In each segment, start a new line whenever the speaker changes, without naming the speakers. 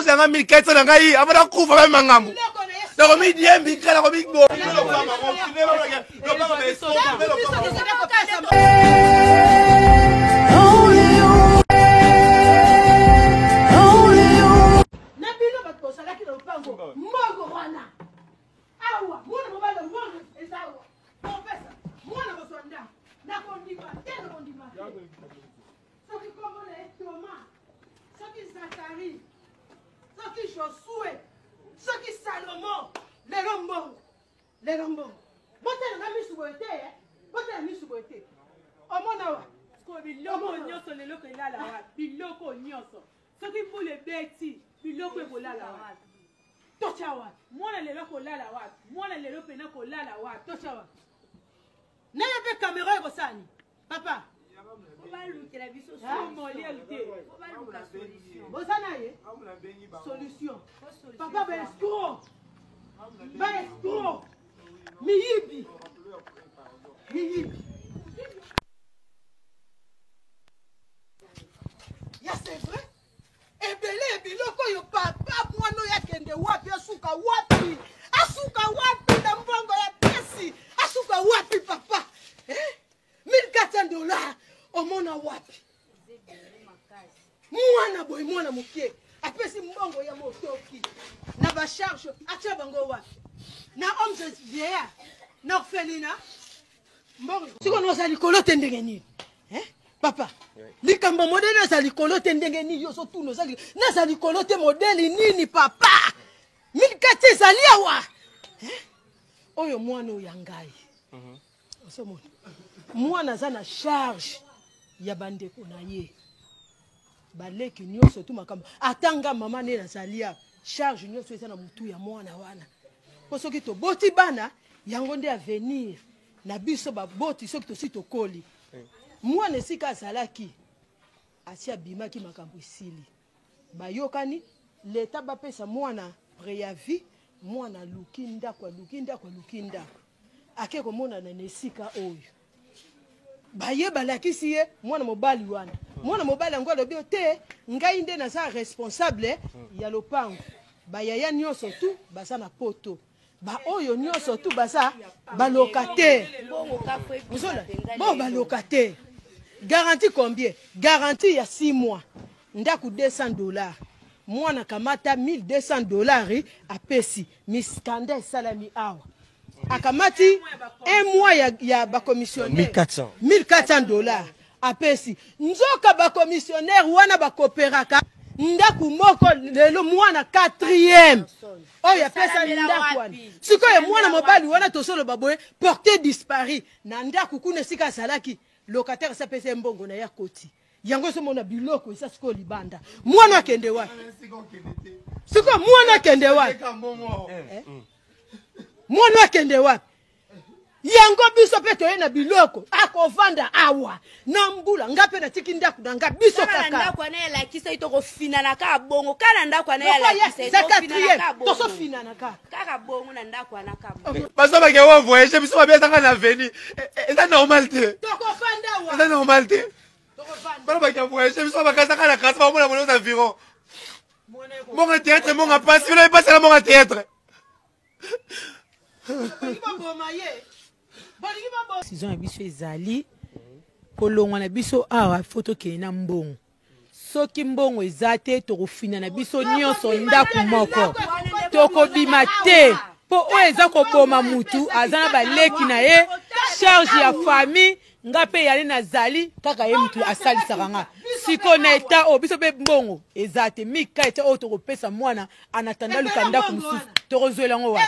Osanga 1400 na ngai amana kufa ba mangambo. Na komi diembi kala komi go.
Papa, solution. Papa, ben escroc. Ben escroc. Miyibi. Ya c'est vrai? Ebele biloko yo papa mwana yakende wapi asuka wapi? Asuka wapi na mbongo ya pesi? Asuka wapi papa? $1400 omona wapi? Mwana boy mwana mukie apesi mbongo ya motoki na ba charge acha bango wapi? Na homme vieillard na orphelinat mbongo siko no sali kolote ndenge nini? Papa likambo modele sali kolote ndenge nini yo so tuno sali na sali kolote modele nini papa? 1400 sali awa oyo mwana oyangai osomona mwana za na charge ya bandeko na ye baleki nyonso tu makambo atanga mama ne nazalia charge nyonso eza na mutu ya mwana wana po soki to boti bana yango nde avenir na biso baboti soki to si tokoli mwana esika azalaki atia bimaki makambo esili bayokani leta bapesa mwana préavis mwana lukinda kwa ake komona na nesika oyo baye balakisi ye mwana mobali wana mwana mobali ngo alobi te ngai nde naza responsable ya lopango bayaya nyonso tu baza na poto ba oyo nyonso tu baza balocataire bon balocataire garantie combien garantie ya 6 mois ndaku $200 mwana kamata $1200 apesi miskanda salami awa akamati 1 mois ya ba commissionnaire $1400 apesi nzoka ba commissionnaire wana ba coopéraka ndaku moko lelo mwana 4e oyo apesa ndaku wana sikoyo mwana mobali wana tosolo baboye porté disparu na ndaku kuna sika salaki locataire sapesa mbongo na ya koti yango so mona biloko isa siko libanda mwana akende wapi siko mwana akende wapi mwana akende wapi yango biso pe toye na biloko akovanda awa na mbula ngape na tiki ndaku na nga biso kaka
ndaku na la kisa itoko fina na ka bongo kana ndaku na la kisa
itoko fina na ka bongo to so fina na
kaka bongo na ndaku na ka bongo
baso ba ke wa voyage biso ba biasa na veni eza normal te
toko fanda wa
eza normal te toko ba ke voyage biso ba kasa kana kasa ba mona mona za environ mon théâtre mon passe là passe la mon théâtre
saison ya biso ezali kolongwa na biso awa foto ke na mbongo soki mbongo eza te tokofina na biso nyonso ndaku moko tokobima te po oyo eza koboma mutu aza na baleki na ye charge ya famille nga pe yali nazali kaka ye mutu asalisaka nga siko na eta o biso pe mbongo eza te mika eta oyo tokopesa mwana anatanda luka ndaku mosusu tokozwela ngo wa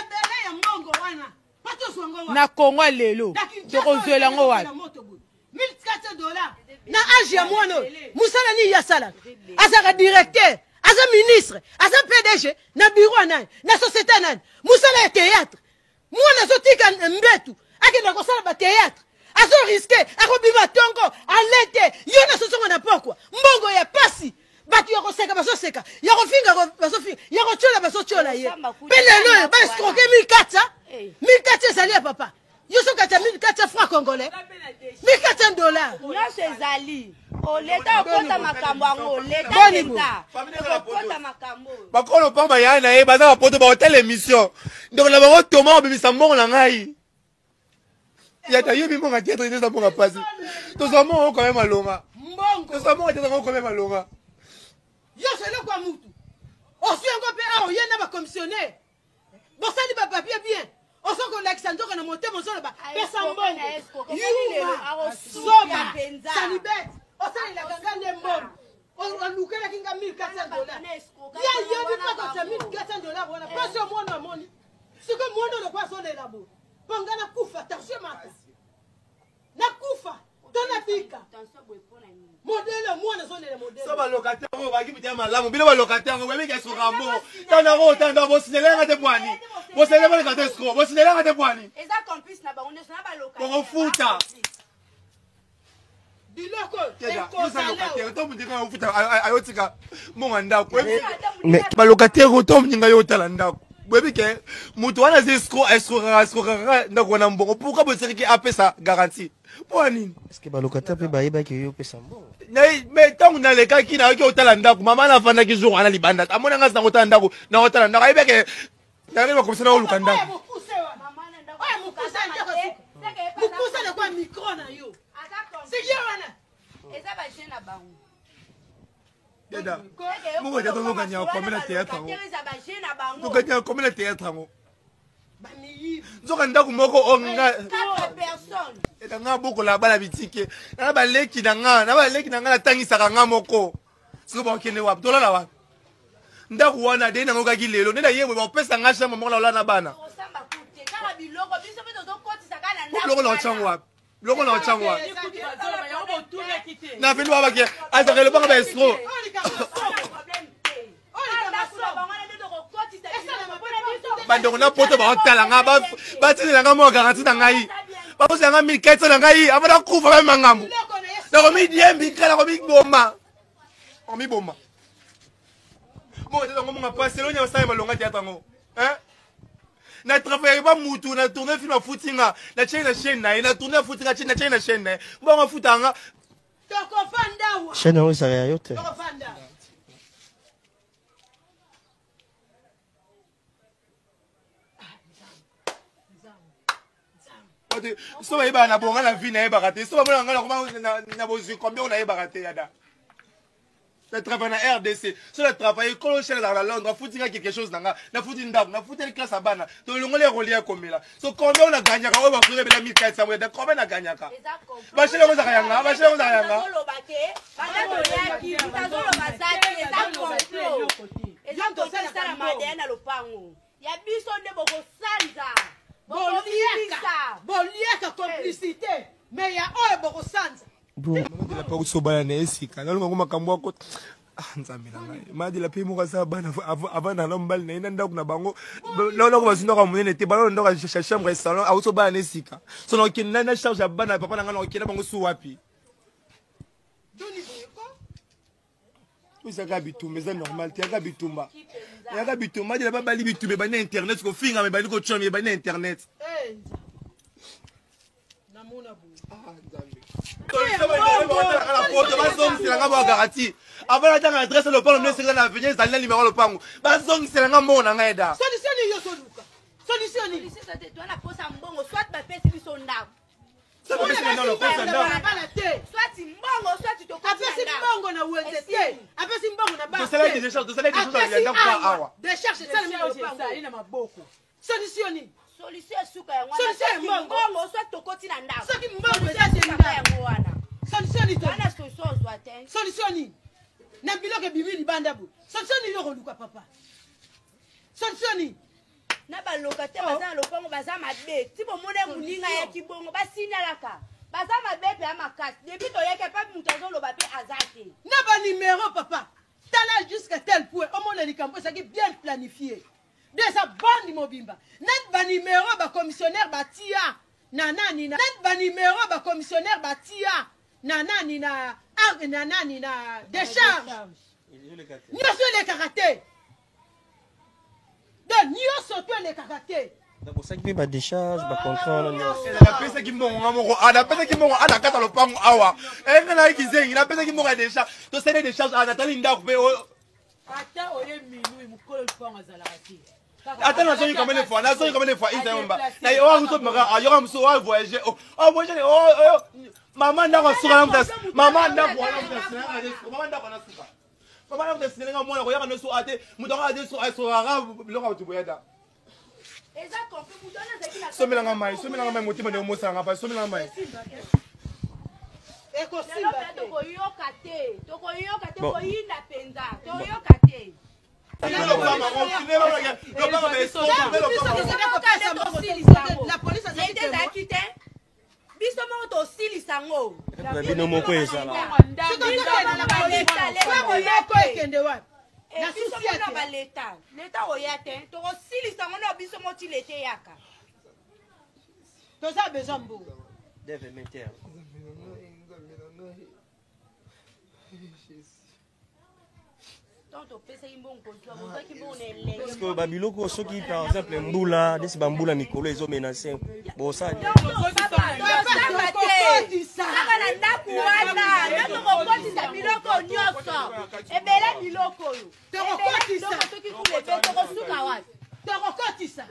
na Kongo lelo tokozwela ngo wapi
$1400 na age ya mwana musala ni ya sala azaka directeur aza ministre aza PDG na bureau nani na société nani musala ya théâtre mwana zotika mbetu akenda kosala ba théâtre azo risquer akobima tongo alete yona sosongo na pokwa mbongo ya pasi batu yako seka basoseka yako finga basofinga yako chola basochola ye pelelo ba escroquer 1400 1400 salia papa Yoso kata 1400 francs congolais. 1400 dollars.
Nyonso ezali. Leta okota makambo yango. Leta okota makambo.
Bakolo pa baya na ye baza bapoto ba hotel émission. Donc la bango toma obimisa mbongo na ngai. Ya ta yebi mbongo théâtre eza mbongo pasi. To za mbongo quand même alonga.
Mbongo.
To za mbongo théâtre quand même alonga.
Yoso le kwa mutu. Osu yango pe a oyena ba commissionnaire. Bosali ba papier bien. Oso ko Alexandre kana monter mon solo ba. Pesa mbongo. Soba. Salibet. Osali la ganga le mbongo. Olukela kinga 1400 dollars. Ya yebi pa ko 1400 dollars wana. Pesa mwana moni. Siko mwana ndo kwa sole labo. Pangana kufa attention mata. Na kufa. Tona bika. Modèle mwana sole le modèle.
So ba locataire ko ba ki bitia malamu. Bila ba locataire ko bemi ka so rambo. Tana ko tanda bo sinelenga te bwani. Bo sinelenga ka te sko. Bo sinelenga te bwani.
Eza complice na ba on na ba locataire.
Ko futa.
Biloko.
Yusa locataire to mundinga ufuta ayotika monga ndako. Mais ba locataire ko to mundinga yotala ndako. Bwebi ke mutu wana zesco esco ndako na mbongo. Pourquoi bo tsiki apesa garantie? Bwani.
Est-ce que ba locataire pe ba yeba ke yo pesa mbongo?
Mais tant on a les cas qui n'a que otala ndako. Mama na fanda ki jour ana libanda. Amona nga na otala ndako. Na otala ndako. Ayebe ke n'arrive comme ça na oluka ndako.
Mukusa na kwa micro na yo. Sikia wana.
Eza ba jena bango.
Deda. Mungu ya tono kanya kwa mena théâtre ngo.
Eza ba jena bango.
Mungu kanya kwa mena théâtre ngo.
Bamiyi.
Nzoka ndako moko onga.
4 personnes.
Eta nga boko la bala bitike. Na ba leki na nga na tangisa nga moko. Siko ba kende wapi? Tola la wapi? Ndako wana de na ngoka kilelo. Nenda yebwe ba pesa nga shamba moko la na bana.
Osamba kute. Kaka biloko biso pe tozo kotisa kana ndako.
Loko na changu wapi? Loko na changu wapi? Na venu baba ke azakele banga ba escroc. Bandoko na poto ba hotala nga ba tini nga mo garantie na ngai. Ba ko nga 1400 na ngai abana kufa ba mangambo. Na ko mi diembi kala ko mi bomba. O mi bomba. Mo tete ngo nga paselo nya sa malonga théâtre ngo. Hein? Na travailler ba mutu na tourner film footinga na chaîne na tourner footinga na chaîne na mbongo futanga
Toko fanda wa.
Chaîne o sa ya yote.
Toko fanda.
So ba iba na bonga na vie na iba kate so ba mona ngala na bozu combien on a iba kate yada. Je travaille na RDC. So le travail colossal dans la Londres, foutinga quelque chose na fouti ndako, na fouti les classes à bana. To le ngole relier comme là. So combien on a gagné ka o ba fure bela 1400 de combien na gagné ka. Ba chele mo zakayanga, ba chele mo zakayanga.
Banda to yaki, tazolo basati, eza complot. Eza complot sala madena na lopango. Ya biso nde boko sanza.
Boliaka complicité. Mais ya oyo boko sanza.
Bon, la pa usobana na esika. Na lunga makambo ako. Nzambe na ngai. Madi la pe mo ka sa bana avant na lombal na ina ndako na bango. Lolo ko basinda ka munene te balo ndo ka chambre salon a usobana na esika. So na kinna na charge bana papa na ngana okina bango su wapi.
Doni boyeko.
Usaka bitumba c'est normal. Tiaka bitumba. Yaka bitumba de la baba li bitumba ba na internet ko finga me ba ni ko chomi ba na internet.
Namona bo.
Avant la dernière adresse le pango ne sera na venir dans le numéro le pango. Ba zong c'est nga mona ngaida.
Solution ni yo soluka. Solution ni.
Solution te toi na posa mbongo soit ba pesi biso ndako.
Ça va c'est dans le poste ndako.
Soit mbongo soit tu to
apesi mbongo na wende te. Apesi mbongo na ba.
De cela des choses ya ndako kwa awa.
De cherche ça le
na maboko.
Solution ni.
Solution suka ya
Solution ya
mbongo soit tokoti na ndako.
Soki mbongo eza ndako
wana.
Solution ni to.
Wana solution soit
solution ni. Na biloko bimi libanda bu. Solution ni yo koluka papa. Solution ni.
Na ba locataire baza lopango baza mabe. Ti bo mona muninga ya kibongo basinyalaka. Baza mabe pe ya makasi. Depuis to yeke pa mutazo loba pe azate.
Na ba numéro papa. Tala jusqu'à tel point. Au monde les campos ça qui bien planifié. De sa bande mobimba. Net ba numéro ba commissionnaire ba tia. Nanani na. Net ba numéro ba commissionnaire ba tia. Nanani na. Nanani na. Décharge. Nyoso les karaté. De nyoso to les karaté.
Donc ça qui va décharge, va contrat.
La pesa qui monga moko, la pesa qui monga ana kata lopango awa. Ngana kizengi, la pesa qui monga déjà. To sene des charges ana tali ndako pe.
Ata oye minu mukolo lopango azala kati.
Attends, on a combien de fois, il s'est embarqué. Là, on a un il y aura un saut à voyager. Oh, voyager, maman n'a pas sourire, maman n'a pas sourire, maman n'a pas sourire. Maman n'a pas sourire, maman n'a pas sourire, maman n'a pas sourire, maman n'a pas somelanga mai motima nde omosanga pa somelanga mai
tokoyoka te koyinda mpenza toyoka te ezalaki te biso moko tosilisa ngo
bino moko ezala
ekende wapi
biso mona baleta leta oya te tokosilisa ngo na biso moti lete yaka
toza besoin mbu
deve meter parce que babiloko soki par exemple mbula desi bambula mikolo ezomenase bosali
kaka na ndako wana nde tokokotisa biloko nyonso ebele biloko oyo soki kulebe tokosuka wapi
tokokotisa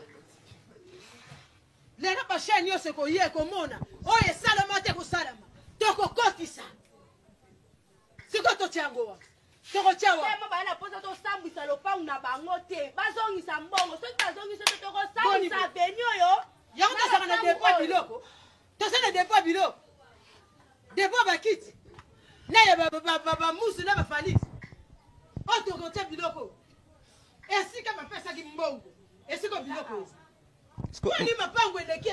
lelo bashani nyonso ekoya ekomona oyo esalama te kosalama tokokotisa siko totyango wa
tokotyawa bana posa tosambwisa lopangu na bango te bazongisa mbongo soki bazongisa te tokosambwisa beni oyo
yango tosaka na depo biloko tosala depo biloko depo bakiti naye bamusu na bafalisi oyo tokotya biloko esika bapesaki mbongo esika biloko eza wani mapango eleki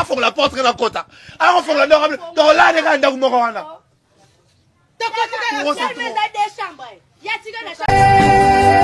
afongola la porte na kota afongola ndako tolande ka ndako moko wana
deux chambres. Il y a tiré la chambre.